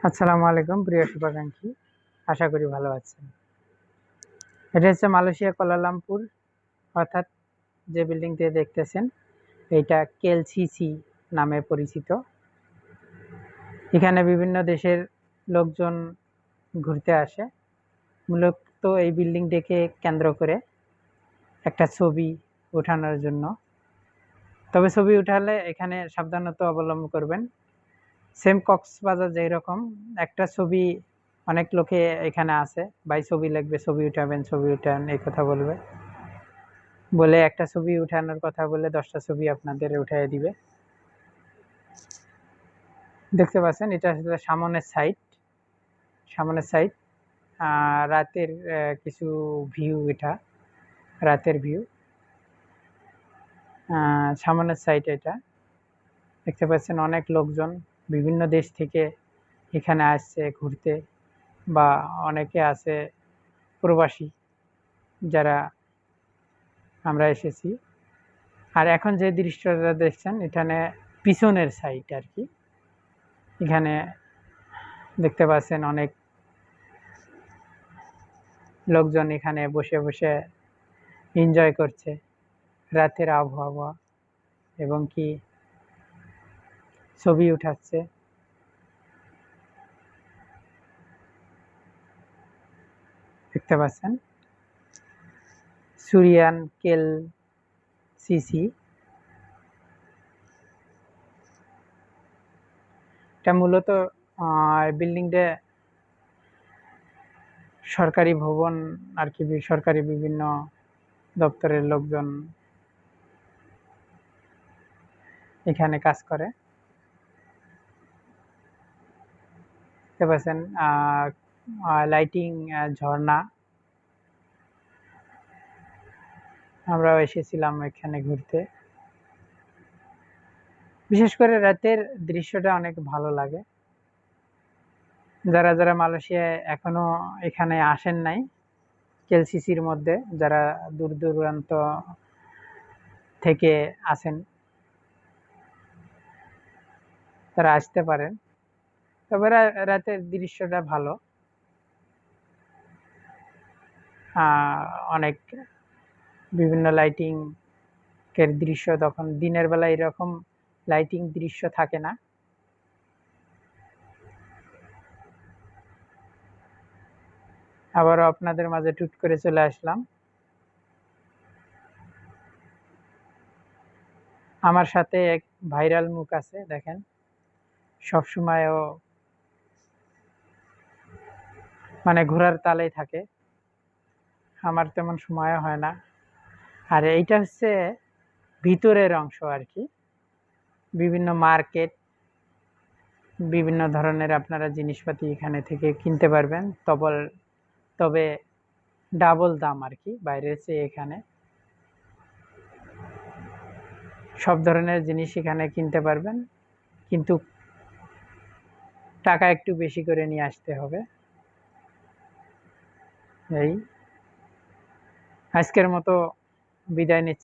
আসসালামু আলাইকুম প্রিয় শুভাকাঙ্ক্ষী, আশা করি ভালো আছেন। এটা হচ্ছে মালয়েশিয়া কুয়ালালামপুর, অর্থাৎ যে বিল্ডিংটি দেখতেছেন এইটা কেএলসিসি নামে পরিচিত। এখানে বিভিন্ন দেশের লোকজন ঘুরতে আসে। মূলত এই বিল্ডিংটিকে কেন্দ্র করে একটা ছবি ওঠানোর জন্য। তবে ছবি উঠালে এখানে সাবধানতা অবলম্বন করবেন। সেম কক্সবাজার যেই রকম একটা ছবি অনেক লোকে এখানে আছে, ভাই ছবি লাগবে, ছবি উঠাবেন, ছবি উঠান, এই কথা বলবে, বলে একটা ছবি উঠানোর কথা বলে 10টা ছবি আপনাদের উঠাই দিবে। দেখতে পাচ্ছেন এটা হচ্ছে সামনের সাইড রাতের কিছু ভিউ, এটা রাতের ভিউ। সামনের সাইড এটা দেখতে পাচ্ছেন অনেক লোকজন বিভিন্ন দেশ থেকে এখানে আসছে ঘুরতে, বা অনেকে আছে প্রবাসী যারা আমরা এসেছি। আর এখন যে দৃশ্যটা দেখছেন এখানে পিছনের সাইড আর কি। এখানে দেখতে পাচ্ছেন অনেক লোকজন এখানে বসে বসে এনজয় করছে রাতের আবহাওয়া, এবং কি ছবি উঠাচ্ছে। দেখতে পাচ্ছেন সুরিয়ান কেএলসিসি। এটা মূলত বিল্ডিংটা সরকারি ভবন আর কি, সরকারি বিভিন্ন দপ্তরের লোকজন এখানে কাজ করে। দেখতে পাচ্ছেন লাইটিং, ঝর্ণা। আমরাও এসেছিলাম এখানে ঘুরতে। বিশেষ করে রাতের দৃশ্যটা অনেক ভালো লাগে। যারা যারা মালয়েশিয়ায় এখনো এখানে আসেন নাই, কেএলসিসির মধ্যে যারা দূর দূরান্ত থেকে আসেন, তারা আসতে পারেন। তবে রাতের দৃশ্যটা ভালো। অনেক বিভিন্ন লাইটিং এর দৃশ্য, তখন দিনের বেলা এরকম লাইটিং দৃশ্য থাকে না। আবারও আপনাদের মাঝে টুট করে চলে আসলাম। আমার সাথে এক ভাইরাল মুখ আছে, দেখেন সবসময় ও মানে ঘোরার তালেই থাকে, আমার তেমন সময়ও হয় না। আর এইটা হচ্ছে ভিতরের অংশ আর কি, বিভিন্ন মার্কেট, বিভিন্ন ধরনের আপনারা জিনিসপাতি এখানে থেকে কিনতে পারবেন। তবে ডাবল দাম আর কি বাইরের চেয়ে। এখানে সব ধরনের জিনিস এখানে কিনতে পারবেন, কিন্তু টাকা একটু বেশি করে নিয়ে আসতে হবে। এই আজকের মতো বিদায় নিচ্ছি।